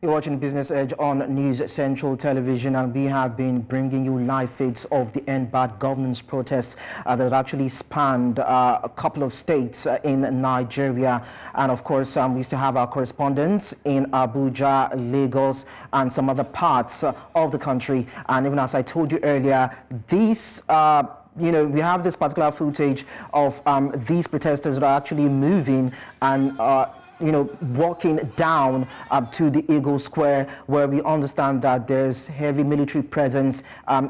You're watching Business Edge on News Central Television, and we have been bringing you live feeds of the End Bad Governance protests that actually spanned a couple of states in Nigeria. And of course, we used to have our correspondents in Abuja, Lagos, and some other parts of the country. And even as I told you earlier, these we have this particular footage of these protesters that are actually moving and walking down to the Eagle Square, where we understand that there's heavy military presence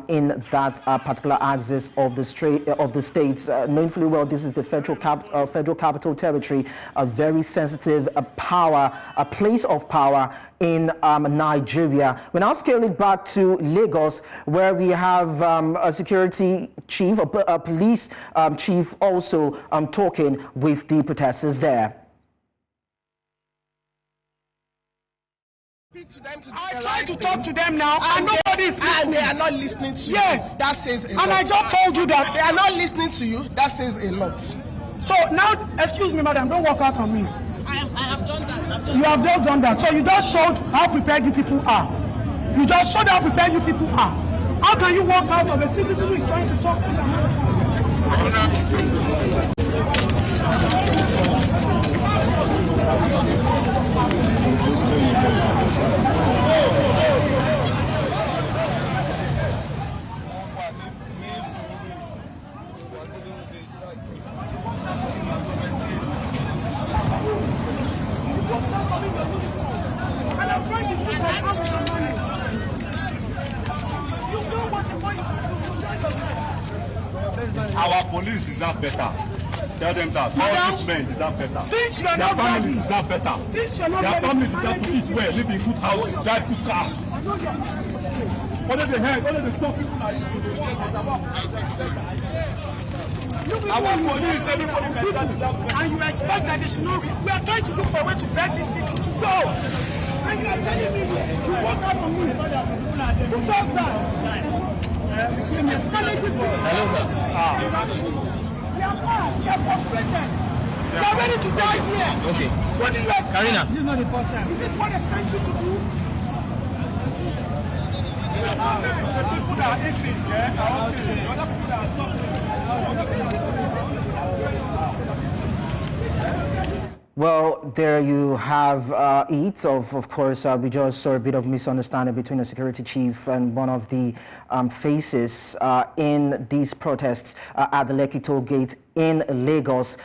in that particular axis of the states. Knowing fully well, this is the federal capital territory, a very sensitive a place of power in Nigeria. We now scale it back to Lagos, where we have a security chief, a police chief also talking with the protesters there. I tried to talk to them now, and nobody is listening. And they are not listening to you. Yes. That says a lot. And I just told you that. They are not listening to you. That says a lot. So now, excuse me, madam, don't walk out on me. I have done that. You have just done that. So you just showed how prepared you people are. You just showed how prepared you people are. How can you walk out of a citizen who is trying to talk to them? And I'm trying to do that. Our police deserve better. Tell them that. All these men deserve better. Since you are their not family ready, deserve better. Since you are not their ready, family deserve to eat well, live in good houses, drive good cars. Only the head, only the top people are used to the one that about. Our police, everybody deserve better. And you expect that they should know. We are trying to look for a way to beg these people to go. And you are telling me you walk out on me. Who does that? Hello, sir. We are mad. We are frustrated. We are ready to die here. Okay. What do you expect? Karina. This is not the first time. Is this what they sent you to do? The people that are eating, are okay. The other people that are suffering. Well, there you have it. Of course, we just saw a bit of misunderstanding between the security chief and one of the faces in these protests at the Lekki toll gate in Lagos.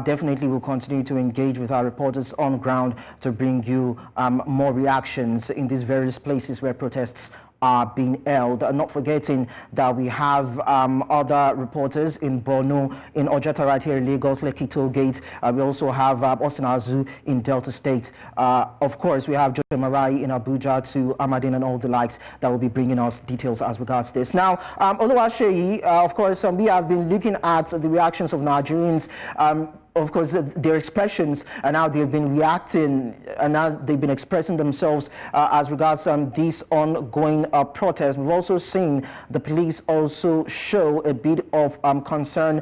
Definitely will continue to engage with our reporters on ground to bring you more reactions in these various places where protests are being held. Not forgetting that we have other reporters in Borno, in Ojota right here in Lagos, Lekki toll gate. We also have Austin Azu in Delta State. Of course, we have Joshua Marai in Abuja to Amadin and all the likes that will be bringing us details as regards this. Now, Oluwaseyi, of course, we have been looking at the reactions of Nigerians. Of course, their expressions and how they've been reacting and how they've been expressing themselves as regards these ongoing protests. We've also seen the police also show a bit of concern,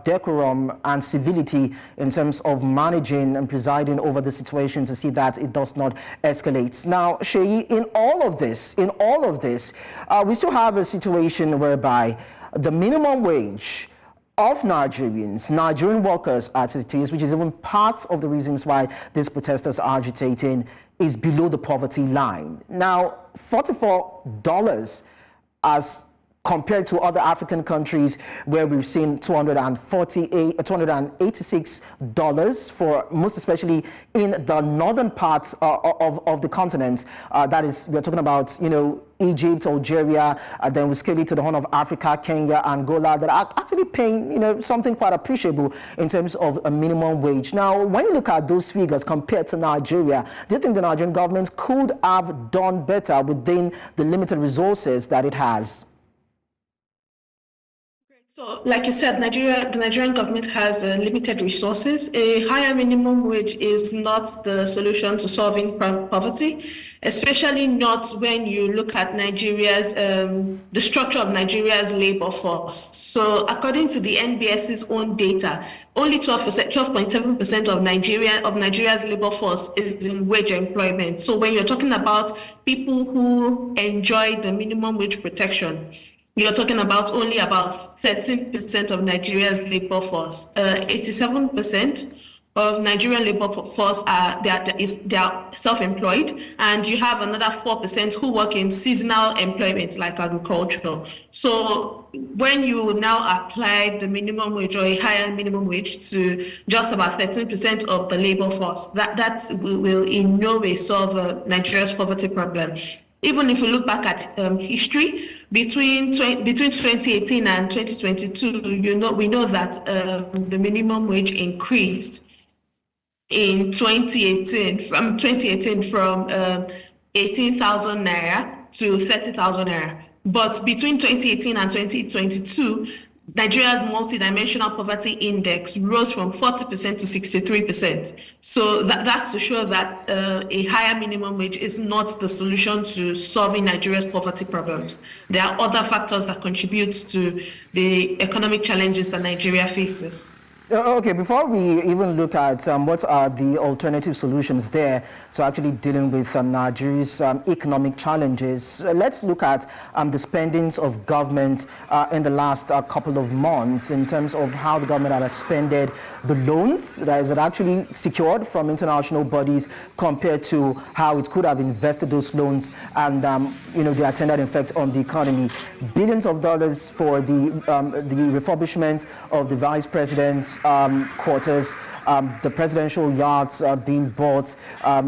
decorum and civility in terms of managing and presiding over the situation to see that it does not escalate. Now, Sheyi, in all of this, we still have a situation whereby the minimum wage of Nigerian workers as it is, which is even part of the reasons why these protesters are agitating, is below the poverty line. Now, $44 as compared to other African countries where we've seen $286 for most especially in the northern parts of the continent. That is, we're talking about, Egypt, Algeria, then we scale it to the Horn of Africa, Kenya, Angola, that are actually paying, something quite appreciable in terms of a minimum wage. Now, when you look at those figures compared to Nigeria, do you think the Nigerian government could have done better within the limited resources that it has? So, like you said, the Nigerian government has limited resources. A higher minimum wage is not the solution to solving poverty, especially not when you look at the structure of Nigeria's labor force. So, according to the NBS's own data, only 12.7% of Nigeria's labor force is in wage employment. So, when you're talking about people who enjoy the minimum wage protection, you're talking about only about 13% of Nigeria's labor force. 87% of Nigerian labor force are self-employed, and you have another 4% who work in seasonal employment like agriculture. So when you now apply the minimum wage or a higher minimum wage to just about 13% of the labor force, that will in no way solve Nigeria's poverty problem. Even if we look back at history, between 2018 and 2022, we know that the minimum wage increased in 2018 from 18,000 naira to 30,000 naira. But between 2018 and 2022, Nigeria's multidimensional poverty index rose from 40% to 63%. So that's to show that a higher minimum wage is not the solution to solving Nigeria's poverty problems. There are other factors that contribute to the economic challenges that Nigeria faces. Okay, before we even look at what are the alternative solutions there to actually dealing with Nigeria's economic challenges, let's look at the spendings of government in the last couple of months in terms of how the government had expended the loans that is actually secured from international bodies compared to how it could have invested those loans and the attendant effect on the economy. Billions of dollars for the refurbishment of the vice president's quarters, the presidential yachts being bought,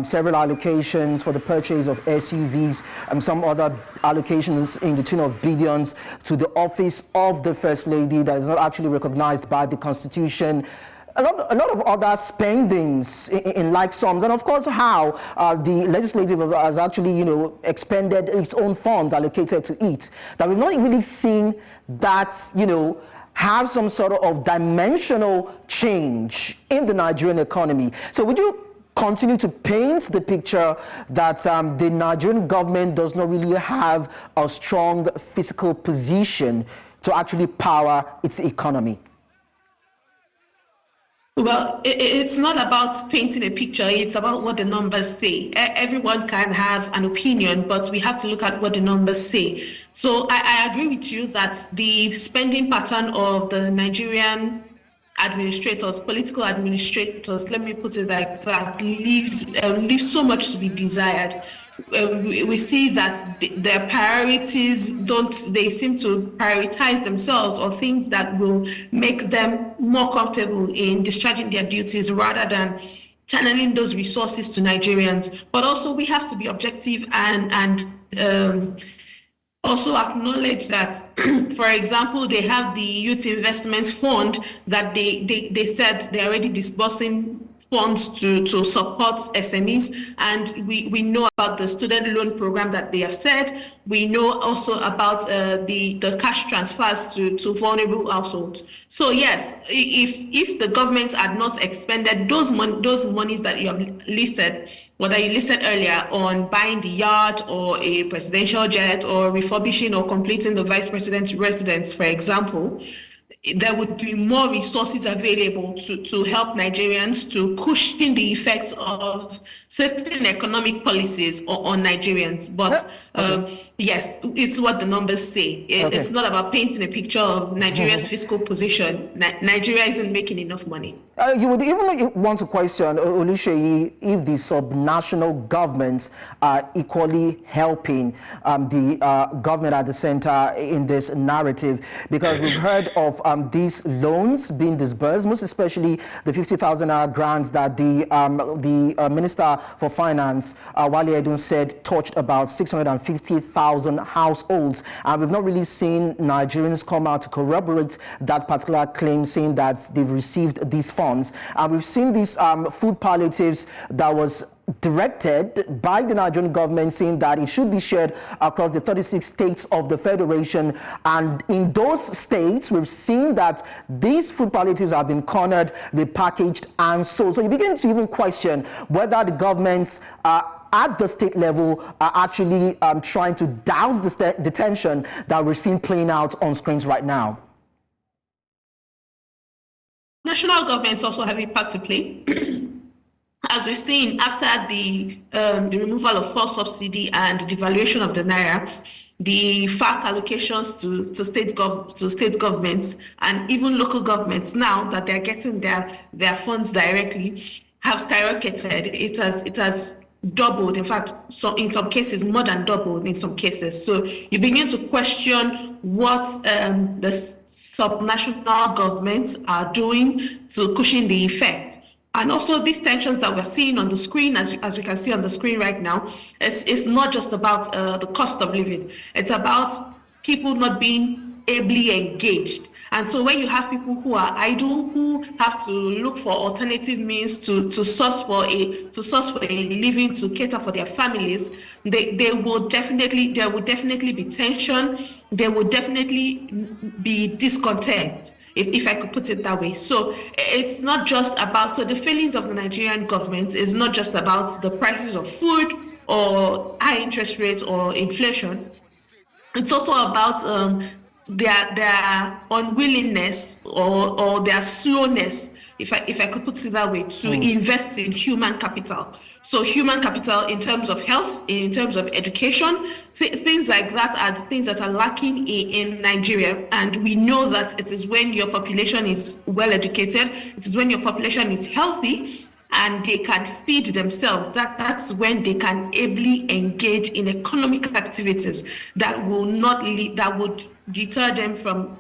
several allocations for the purchase of SUVs, some other allocations in the tune of billions to the office of the First Lady that is not actually recognized by the Constitution. A lot of other spendings in like sums, and of course how the legislative has actually, expended its own funds allocated to it. That we've not really seen that, have some sort of dimensional change in the Nigerian economy. So would you continue to paint the picture that the Nigerian government does not really have a strong fiscal position to actually power its economy? Well, it's not about painting a picture, it's about what the numbers say. Everyone can have an opinion, but we have to look at what the numbers say. So I agree with you that the spending pattern of the Nigerian administrators, political administrators, let me put it like that, leaves so much to be desired. We see that their priorities they seem to prioritize themselves or things that will make them more comfortable in discharging their duties rather than channeling those resources to Nigerians. But also we have to be objective and also acknowledge that, for example, they have the Youth Investments Fund that they said they're already disbursing funds to support SMEs, and we know about the student loan program that they have said. We know also about the cash transfers to vulnerable households. So yes, if the government had not expended those monies that you have listed, or that you listed earlier, on buying the yacht or a presidential jet or refurbishing or completing the vice president's residence, for example, there would be more resources available to help Nigerians to cushion the effects of certain economic policies on Nigerians. But yes, it's what the numbers say. It's not about painting a picture of Nigeria's fiscal position. Nigeria isn't making enough money. You would even want to question, Oluseyi, if the subnational governments are equally helping the government at the center in this narrative, because we've heard of these loans being disbursed, most especially the 50,000 grants that the Minister for Finance, Wale Edun, said touched about 650,000 households. And we've not really seen Nigerians come out to corroborate that particular claim, saying that they've received these funds. And we've seen these food palliatives that was directed by the Nigerian government, saying that it should be shared across the 36 states of the Federation. And in those states, we've seen that these food palliatives have been cornered, repackaged, and sold. So you begin to even question whether the governments at the state level are actually trying to douse the tension that we're seeing playing out on screens right now. National governments also have a part to play. As we've seen, after the removal of fuel subsidy and the devaluation of the naira, the FAC allocations to state governments and even local governments, now that they're getting their funds directly, have skyrocketed. It has doubled. In fact, so in some cases, more than doubled in some cases. So you begin to question what the subnational governments are doing to cushion the effect. And also these tensions that we're seeing on the screen, as we can see on the screen right now, it's not just about the cost of living. It's about people not being ably engaged. And so when you have people who are idle, who have to look for alternative means to source for a living, to cater for their families, there will definitely be tension. There will definitely be discontent, if I could put it that way. So it's not just about, so the feelings of the Nigerian government is not just about the prices of food or high interest rates or inflation. It's also about their unwillingness or their slowness, if I could put it that way, to invest in human capital. So human capital in terms of health, in terms of education, things like that are the things that are lacking in Nigeria. And we know that it is when your population is well educated, it is when your population is healthy and they can feed themselves, that's when they can ably engage in economic activities that would deter them from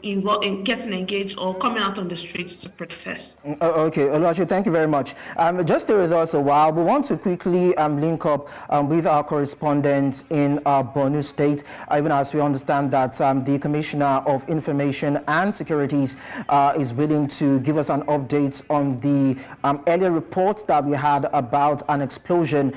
getting engaged or coming out on the streets to protest. Okay, Oluwaseun, thank you very much. Just stay with us a while. We want to quickly link up with our correspondent in Borno State, even as we understand that the Commissioner of Information and Securities is willing to give us an update on the earlier report that we had about an explosion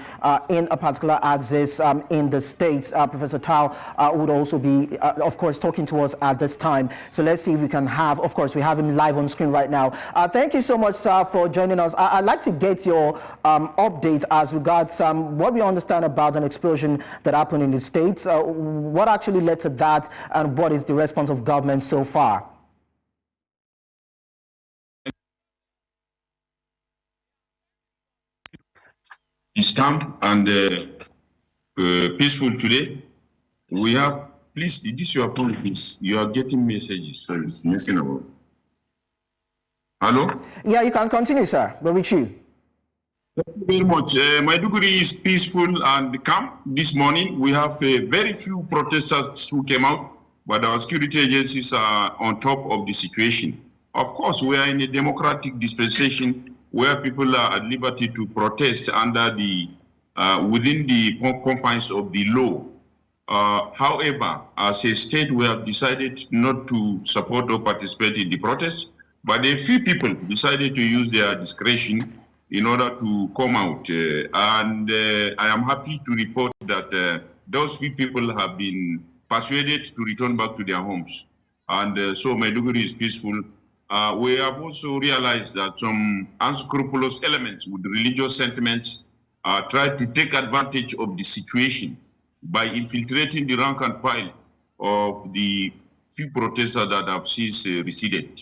in a particular axis in the state. Professor Tao would also be, of course, talking to us at this time. So let's see if we can have, of course, we have him live on screen right now. Thank you so much, sir, for joining us. I'd like to get your update as regards what we understand about an explosion that happened in the States. What actually led to that, and what is the response of government so far? It's calm and peaceful today. We have, please, this is your phone, please. You are getting messages, so it's messing about. Hello? Yeah, you can continue, sir. We're with you. Thank you very much. Maiduguri is peaceful and calm. This morning, we have very few protesters who came out, but our security agencies are on top of the situation. Of course, we are in a democratic dispensation where people are at liberty to protest under the within the confines of the law. However, as a state, we have decided not to support or participate in the protest, but a few people decided to use their discretion in order to come out. And I am happy to report that those few people have been persuaded to return back to their homes. And so Maiduguri is peaceful. We have also realized that some unscrupulous elements with religious sentiments tried to take advantage of the situation by infiltrating the rank and file of the few protesters that have since receded.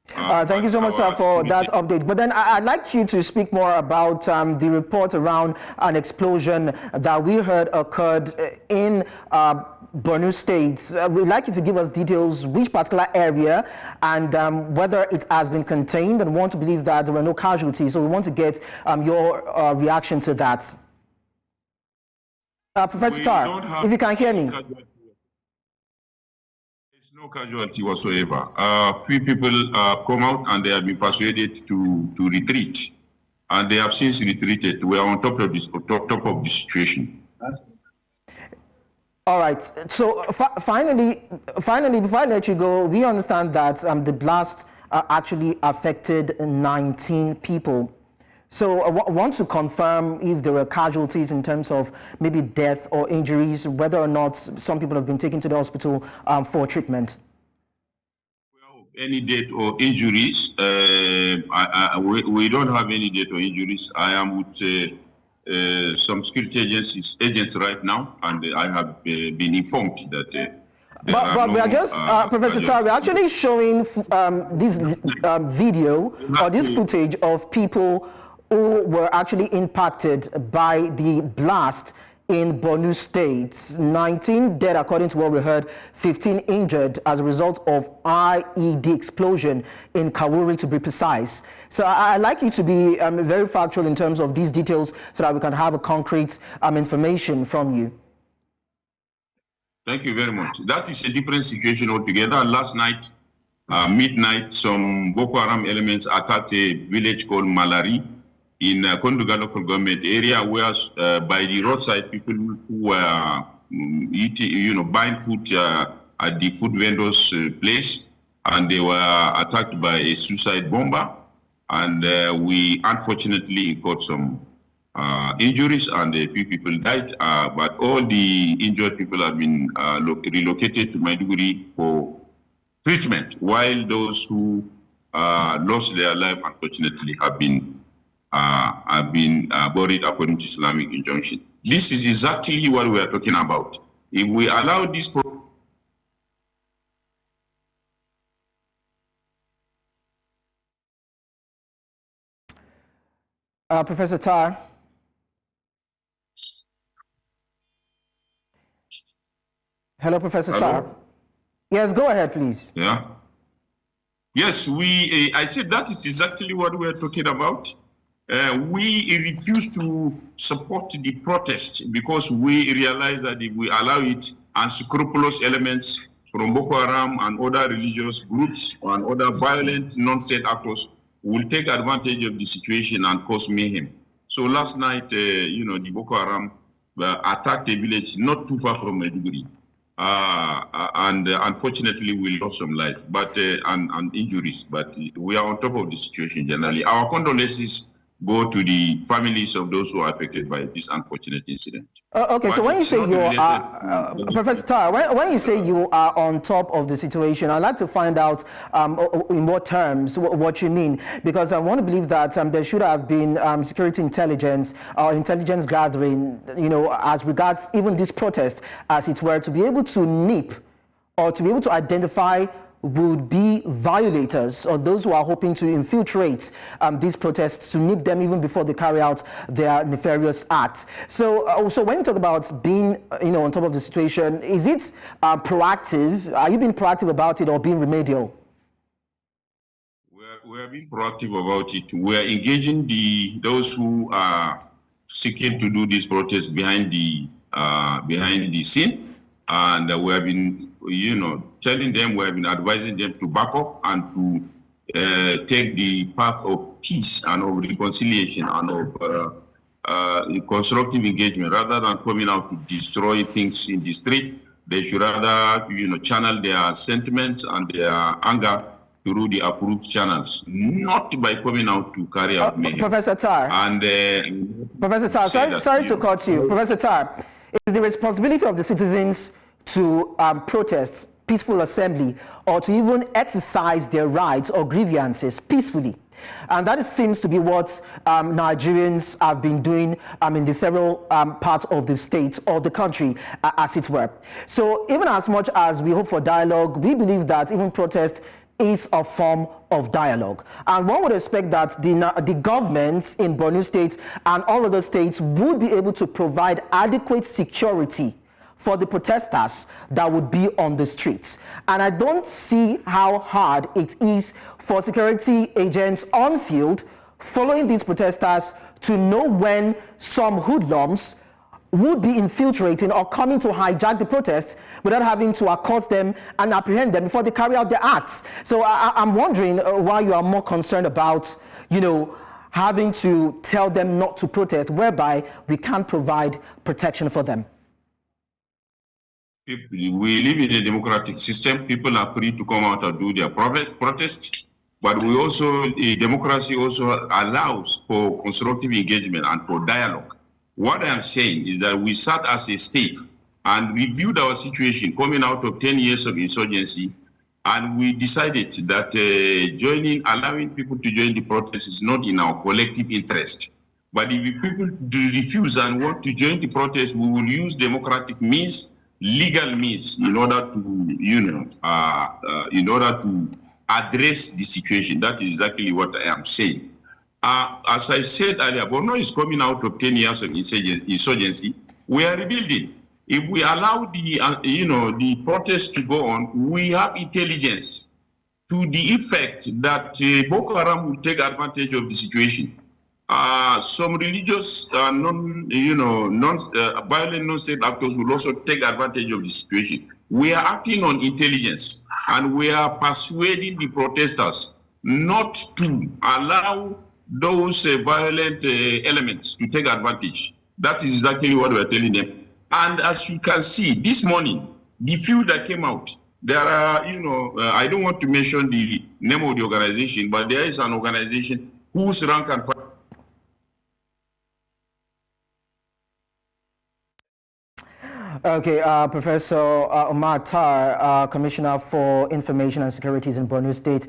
Thank you so much, sir, for that update. But then I'd like you to speak more about the report around an explosion that we heard occurred in Borno State. We'd like you to give us details, which particular area, and whether it has been contained, and want to believe that there were no casualties. So we want to get your reaction to that. Professor Tar, if you can hear me. There's no casualty whatsoever. Few people come out and they have been persuaded to retreat, and they have since retreated. We are on top of this, top of the situation. All right. So finally, before I let you go, we understand that the blast actually affected 19 people. So I want to confirm if there were casualties in terms of maybe death or injuries, whether or not some people have been taken to the hospital for treatment. Any death or injuries? We don't have any death or injuries. I am with some security agents right now, and I have been informed that. But we are just, Professor Tar, we're actually showing this video or this footage of people who were actually impacted by the blast in Borno State. 19 dead, according to what we heard, 15 injured as a result of IED explosion in Kawuri, to be precise. So I'd like you to be very factual in terms of these details so that we can have a concrete information from you. Thank you very much. That is a different situation altogether. Last night, midnight, some Boko Haram elements attacked a village called Malari in Konduga local government area, where by the roadside, people who were eating, buying food at the food vendors' place, and they were attacked by a suicide bomber. And we unfortunately got some injuries, and a few people died, but all the injured people have been relocated to Maiduguri for treatment, while those who lost their life, unfortunately, have been buried according to Islamic injunction. This is exactly what we are talking about. If we allow this Professor Tar. Hello, Professor Tar. Yes, go ahead, please. Yeah. Yes, I said that is exactly what we are talking about. We refuse to support the protest because we realize that if we allow it, unscrupulous elements from Boko Haram and other religious groups and other violent non-state actors will take advantage of the situation and cause mayhem. So last night, the Boko Haram attacked a village not too far from Maiduguri. And unfortunately, we lost some lives, and injuries. But we are on top of the situation generally. Our condolences go to the families of those who are affected by this unfortunate incident. Okay, so when you say you are, Professor Tar, when you say you are on top of the situation, I'd like to find out in what terms, what you mean, because I want to believe that there should have been security intelligence or intelligence gathering, as regards even this protest, as it were, to be able to nip or to be able to identify would be violators or those who are hoping to infiltrate these protests, to nip them even before they carry out their nefarious acts. So, so when you talk about being, on top of the situation, is it proactive? Are you being proactive about it or being remedial? We are being proactive about it. We are engaging those who are seeking to do this protest behind the scene, and we have been, telling them, we have been advising them to back off and to take the path of peace and of reconciliation and of constructive engagement, rather than coming out to destroy things in the street. They should rather, channel their sentiments and their anger through the approved channels, not by coming out to carry out mayhem. Professor Tar. And Professor Tar, sorry to cut you. Professor Tar, it is the responsibility of the citizens to protest, peaceful assembly, or to even exercise their rights or grievances peacefully. And that seems to be what Nigerians have been doing in the several parts of the state or the country, as it were. So even as much as we hope for dialogue, we believe that even protest is a form of dialogue. And one would expect that the governments in Borno State and all other states would be able to provide adequate security for the protesters that would be on the streets. And I don't see how hard it is for security agents on field following these protesters to know when some hoodlums would be infiltrating or coming to hijack the protests without having to accost them and apprehend them before they carry out their acts. So I'm wondering why you are more concerned about, having to tell them not to protest, whereby we can't provide protection for them. We live in a democratic system. People are free to come out and do their protest. But we also, democracy also allows for constructive engagement and for dialogue. What I am saying is that we sat as a state and reviewed our situation coming out of 10 years of insurgency, and we decided that allowing people to join the protest is not in our collective interest. But if people refuse and want to join the protest, we will use democratic means, legal means, in order to, in order to address the situation. That is exactly what I am saying. As I said earlier, Borno is coming out of 10 years of insurgency. We are rebuilding. If we allow the, the protest to go on, we have intelligence to the effect that Boko Haram will take advantage of the situation. Some religious, violent non-state actors will also take advantage of the situation. We are acting on intelligence, and we are persuading the protesters not to allow those violent elements to take advantage. That is exactly what we are telling them. And as you can see, this morning, the few that came out, there are, I don't want to mention the name of the organization, but there is an organization whose rank and file. Okay, Professor Omar Tar, Commissioner for Information and Securities in Borno State,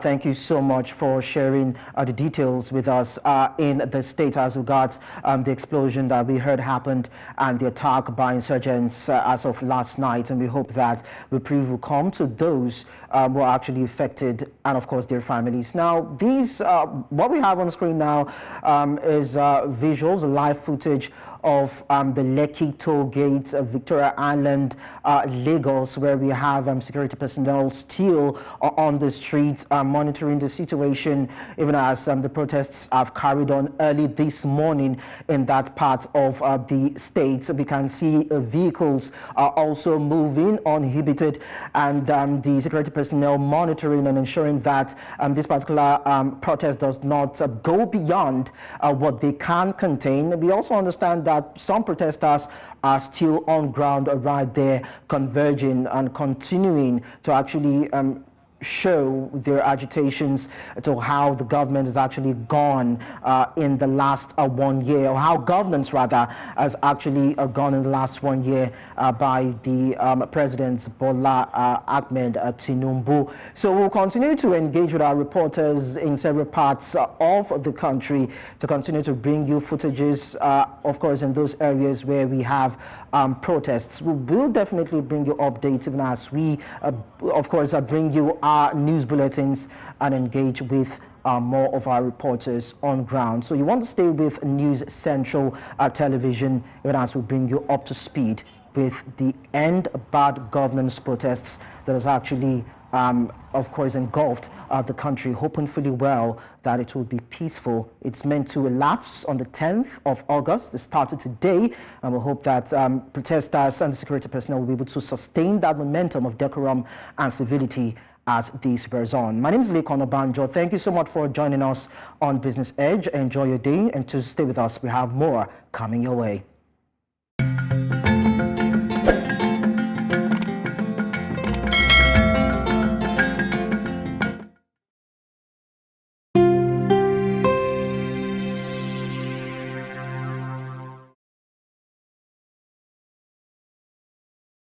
thank you so much for sharing the details with us in the state as regards the explosion that we heard happened and the attack by insurgents as of last night. And we hope that reprieve will come to those who are actually affected and, of course, their families. Now, these, what we have on screen now is visuals, live footage of the Lekki toll gate, Victoria Island, Lagos, where we have security personnel still on the streets monitoring the situation, even as the protests have carried on early this morning in that part of the state. We can see vehicles are also moving uninhibited, and the security personnel monitoring and ensuring that this particular protest does not go beyond what they can contain. We also understand that some protesters are still on ground right there, converging and continuing to actually show their agitations to how the government has actually gone in the last 1 year, or how governance rather has actually gone in the last 1 year by the President Bola Ahmed Tinubu. So we'll continue to engage with our reporters in several parts of the country to continue to bring you footages, of course, in those areas where we have protests. We will definitely bring you updates even as we, of course, bring you our news bulletins and engage with more of our reporters on ground. So you want to stay with News Central Television even as we bring you up to speed with the End Bad Governance protests that has actually of course, engulfed the country, hoping fully well that it will be peaceful. It's meant to elapse on the 10th of August. It started today, and we hope that protesters and security personnel will be able to sustain that momentum of decorum and civility as this bears on. My name is Lekon Obanjo. Thank you so much for joining us on Business Edge. Enjoy your day, and to stay with us, we have more coming your way.